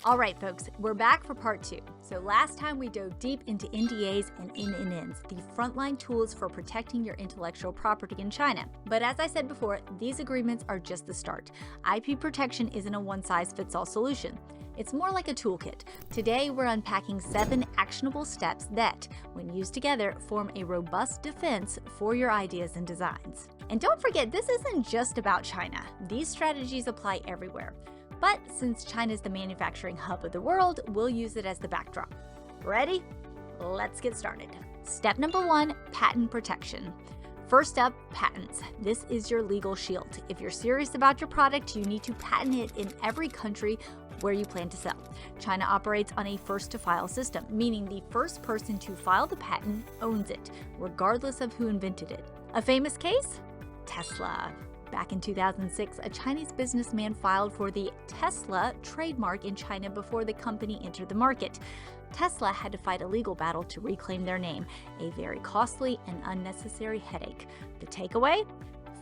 All right, folks, we're back for part 2. So last time we dove deep into NDAs and NNNs, the frontline tools for protecting your intellectual property in China. But as I said before, these agreements are just the start. IP protection isn't a one-size-fits-all solution. It's more like a toolkit. Today, we're unpacking 7 actionable steps that, when used together, form a robust defense for your ideas and designs. And don't forget, this isn't just about China. These strategies apply everywhere. But since China is the manufacturing hub of the world, we'll use it as the backdrop. Ready? Let's get started. Step number 1, patent protection. First up, patents. This is your legal shield. If you're serious about your product, you need to patent it in every country where you plan to sell. China operates on a first-to-file system, meaning the first person to file the patent owns it, regardless of who invented it. A famous case? Tesla. Back in 2006, a Chinese businessman filed for the Tesla trademark in China before the company entered the market. Tesla had to fight a legal battle to reclaim their name, a very costly and unnecessary headache. The takeaway?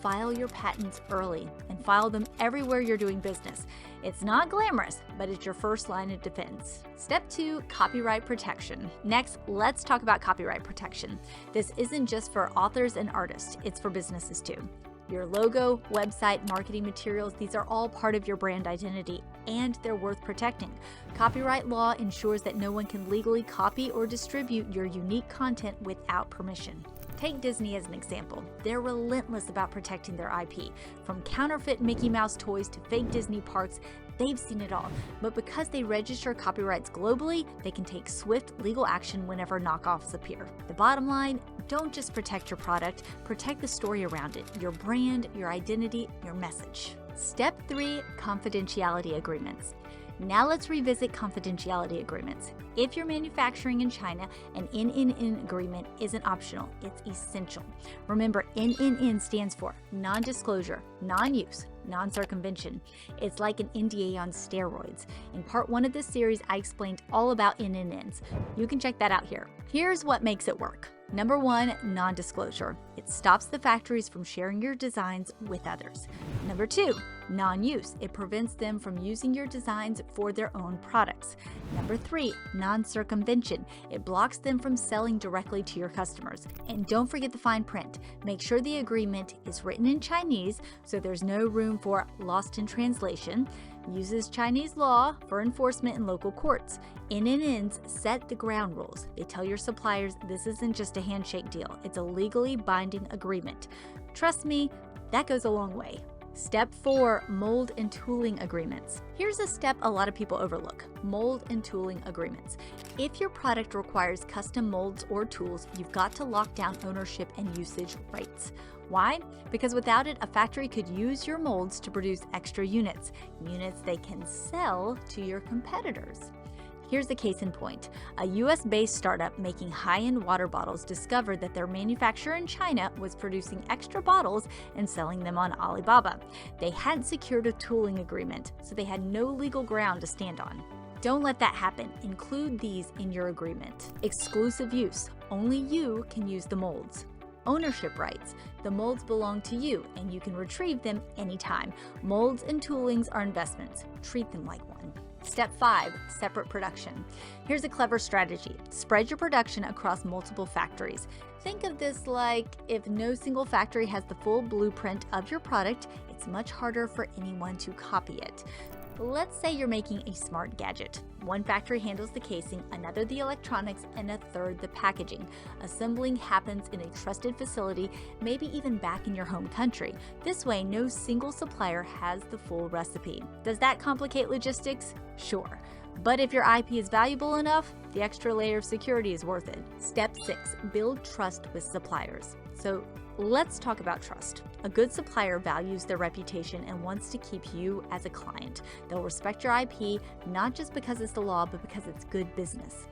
File your patents early and file them everywhere you're doing business. It's not glamorous, but it's your first line of defense. Step 2, copyright protection. Next, let's talk about copyright protection. This isn't just for authors and artists, it's for businesses too. Your logo, website, marketing materials, these are all part of your brand identity, and they're worth protecting. Copyright law ensures that no one can legally copy or distribute your unique content without permission. Take Disney as an example. They're relentless about protecting their IP. From counterfeit Mickey Mouse toys to fake Disney parks, they've seen it all. But because they register copyrights globally, they can take swift legal action whenever knockoffs appear. The bottom line, don't just protect your product, protect the story around it, your brand, your identity, your message. Step 3, confidentiality agreements. Now let's revisit confidentiality agreements. If you're manufacturing in China, an NNN agreement isn't optional, it's essential. Remember, NNN stands for non-disclosure, non-use, non-circumvention. It's like an NDA on steroids. In part 1 of this series, I explained all about NNNs. You can check that out here. Here's what makes it work. Number 1, non-disclosure. It stops the factories from sharing your designs with others. Number 2, non-use. It prevents them from using your designs for their own products. Number 3, non-circumvention. It blocks them from selling directly to your customers. And don't forget the fine print. Make sure the agreement is written in Chinese so there's no room for lost in translation. Uses Chinese law for enforcement in local courts. NNNs set the ground rules. They tell your suppliers this isn't just a handshake deal, it's a legally binding agreement. Trust me, that goes a long way. Step 4, mold and tooling agreements. Here's a step a lot of people overlook, mold and tooling agreements. If your product requires custom molds or tools, you've got to lock down ownership and usage rights. Why? Because without it, a factory could use your molds to produce extra units they can sell to your competitors. Here's the case in point. A US-based startup making high-end water bottles discovered that their manufacturer in China was producing extra bottles and selling them on Alibaba. They hadn't secured a tooling agreement, so they had no legal ground to stand on. Don't let that happen. Include these in your agreement. Exclusive use. Only you can use the molds. Ownership rights. The molds belong to you and you can retrieve them anytime. Molds and toolings are investments. Treat them like one. Step 5, separate production. Here's a clever strategy. Spread your production across multiple factories. Think of this like if no single factory has the full blueprint of your product, it's much harder for anyone to copy it. Let's say you're making a smart gadget. One factory handles the casing, another the electronics, and a third the packaging. Assembling happens in a trusted facility, maybe even back in your home country. This way, no single supplier has the full recipe. Does that complicate logistics? Sure. But if your IP is valuable enough, the extra layer of security is worth it. Step 6, build trust with suppliers. So let's talk about trust. A good supplier values their reputation and wants to keep you as a client. They'll respect your IP, not just because it's the law, but because it's good business.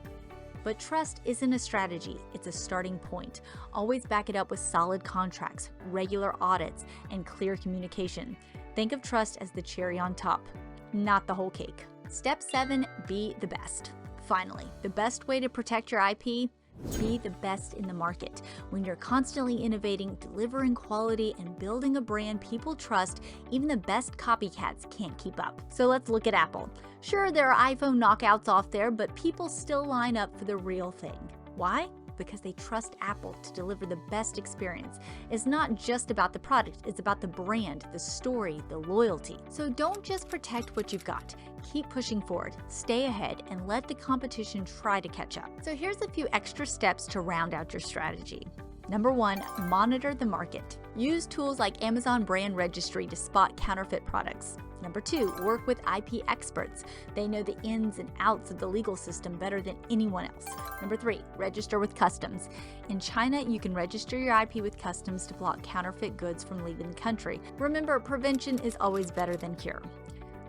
But trust isn't a strategy, it's a starting point. Always back it up with solid contracts, regular audits, and clear communication. Think of trust as the cherry on top, not the whole cake. Step 7, be the best. Finally, the best way to protect your IP, Be the best in the market. When you're constantly innovating, delivering quality, and building a brand people trust, even the best copycats can't keep up. So let's look at Apple. Sure, there are iPhone knockouts off there, but people still line up for the real thing. Why? Because they trust Apple to deliver the best experience. It's not just about the product, it's about the brand, the story, the loyalty. So don't just protect what you've got. Keep pushing forward, stay ahead, and let the competition try to catch up. So here's a few extra steps to round out your strategy. Number 1, monitor the market. Use tools like Amazon Brand Registry to spot counterfeit products. Number 2, work with IP experts. They know the ins and outs of the legal system better than anyone else. Number 3, register with customs. In China, you can register your IP with customs to block counterfeit goods from leaving the country. Remember, prevention is always better than cure.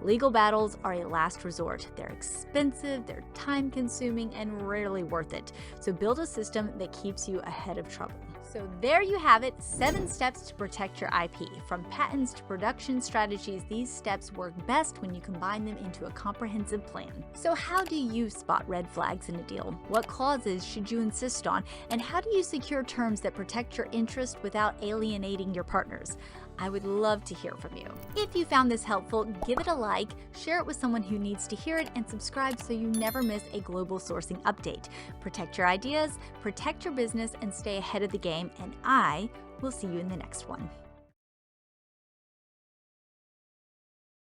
Legal battles are a last resort. They're expensive, they're time-consuming, and rarely worth it. So build a system that keeps you ahead of trouble. So there you have it, 7 steps to protect your IP. From patents to production strategies, these steps work best when you combine them into a comprehensive plan. So how do you spot red flags in a deal? What clauses should you insist on? And how do you secure terms that protect your interest without alienating your partners? I would love to hear from you. If you found this helpful, give it a like, share it with someone who needs to hear it, and subscribe so you never miss a global sourcing update. Protect your ideas, protect your business, and stay ahead of the game, and I will see you in the next one.